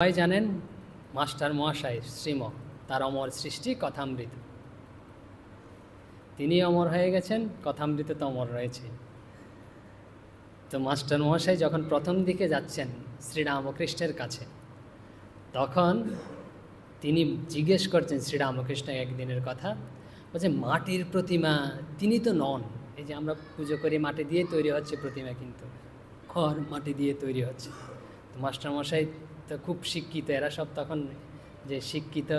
সবাই জানেন মাস্টার মহাশয় শ্রীম তার অমর সৃষ্টি কথামৃত, তিনি অমর হয়ে গেছেন, কথামৃত তো অমর রয়েছে। তো মাস্টার মহাশয় যখন প্রথম দিকে যাচ্ছেন শ্রীরামকৃষ্ণের কাছে, তখন তিনি জিজ্ঞেস করছেন শ্রীরামকৃষ্ণ একদিনের কথা, বলছে মাটির প্রতিমা তিনি তো নন। এই যে আমরা পুজো করি মাটি দিয়ে তৈরি হচ্ছে প্রতিমা, কিন্তু খড় মাটি দিয়ে তৈরি হচ্ছে। তো মাস্টারমশাই তো খুব শিক্ষিত, এরা সব তখন যে শিক্ষিত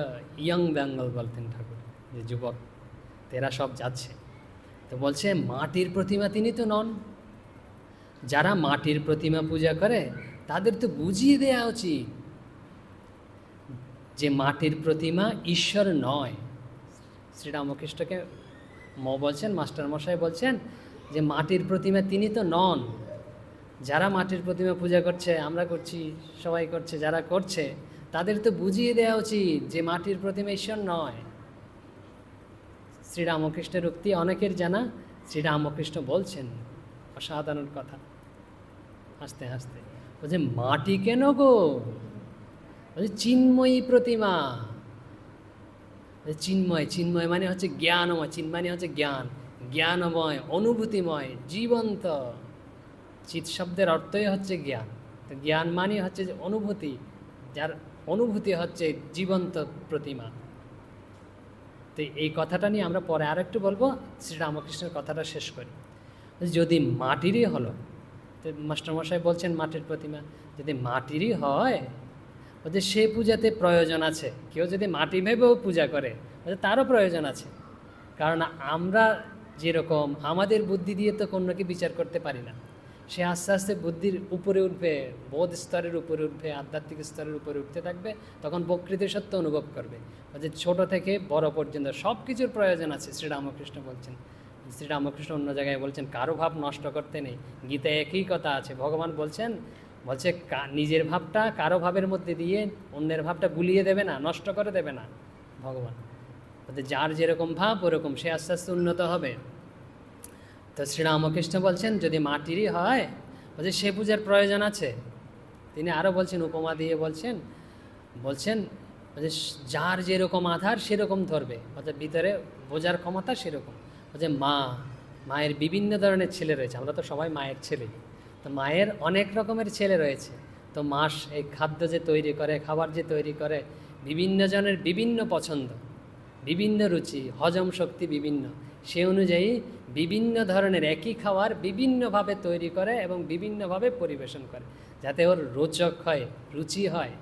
ইয়ং বেঙ্গল বলতেন ঠাকুর, যে যুবক, এরা সব যাচ্ছে। তো বলছে মাটির প্রতিমা তিনি তো নন। যারা মাটির প্রতিমা পূজা করে তাদের তো বুঝিয়ে দেওয়া উচিত যে মাটির প্রতিমা ঈশ্বর নয়। শ্রীরামকৃষ্ণকে বলছেন, মাস্টারমশাই বলছেন যে মাটির প্রতিমা তিনি তো নন। যারা মাটির প্রতিমা পূজা করছে, আমরা করছি, সবাই করছে, যারা করছে তাদের তো বুঝিয়ে দেওয়া উচিত যে মাটির প্রতিমা ঈশ্বর নয়। শ্রীরামকৃষ্ণের উক্তি অনেকের জানা, শ্রীরামকৃষ্ণ বলছেন অসাধারণ কথা, হাসতে হাসতে বলছে মাটি কেন গো, বলছে চিন্ময়ী প্রতিমা। চিন্ময়, চিন্ময় মানে হচ্ছে জ্ঞানময়, চিন্ময় মানে হচ্ছে জ্ঞান, জ্ঞানময়, অনুভূতিময়, জীবন্ত। চিৎ শব্দের অর্থই হচ্ছে জ্ঞান। তো জ্ঞান মানে হচ্ছে অনুভূতি, যার অনুভূতি হচ্ছে জীবন্ত প্রতিমা। তো এই কথাটা নিয়ে আমরা পরে আর একটু বলবো, শ্রীরামকৃষ্ণের কথাটা শেষ করি। যদি মাটিরই হলো, তো মাস্টারমশাই বলছেন মাটির প্রতিমা যদি মাটিরই হয়, বলছে সে পূজাতে প্রয়োজন আছে। কেউ যদি মাটি ভেবেও পূজা করে, তারও প্রয়োজন আছে। কারণ আমরা যেরকম আমাদের বুদ্ধি দিয়ে তো কোনোকে বিচার করতে পারি না, সে আস্তে আস্তে বুদ্ধির উপরে উঠবে, বোধ স্তরের উপরে উঠবে, আধ্যাত্মিক স্তরের উপরে উঠতে থাকবে, তখন প্রকৃতি সত্য অনুভব করবে। যে ছোট থেকে বড় পর্যন্ত সব কিছুর প্রয়োজন আছে, শ্রীরামকৃষ্ণ বলছেন। শ্রীরামকৃষ্ণ অন্য জায়গায় বলছেন কারো ভাব নষ্ট করতে নেই। গীতায় একই কথা আছে, ভগবান বলছেন, বলছে নিজের ভাবটা কারো ভাবের মধ্যে দিয়ে অন্যের ভাবটা গুলিয়ে দেবে না, নষ্ট করে দেবে না ভগবান। বলতে যার যেরকম ভাব ওরকম সে আস্তে আস্তে উন্নত হবে। তো শ্রীরামকৃষ্ণ বলছেন যদি মাটিরই হয়, বলছে সে পূজার প্রয়োজন আছে। তিনি আরও বলছেন, উপমা দিয়ে বলছেন বলছে যার যেরকম আধার সেরকম ধরবে, অর্থাৎ ভিতরে বোঝার ক্ষমতা সেরকম। বলছে মায়ের বিভিন্ন ধরনের ছেলে রয়েছে, আমরা তো সবাই মায়ের ছেলে। তো মায়ের অনেক রকমের ছেলে রয়েছে। তো মাস এই খাদ্য যে তৈরি করে, খাবার যে তৈরি করে, বিভিন্ন জনের বিভিন্ন পছন্দ, বিভিন্ন রুচি, হজম শক্তি বিভিন্ন, সে অনুযায়ী বিভিন্ন ধরনের একই খাবার বিভিন্নভাবে তৈরি করে এবং বিভিন্নভাবে পরিবেশন করে, যাতে ওর রোচক হয়, রুচি হয়।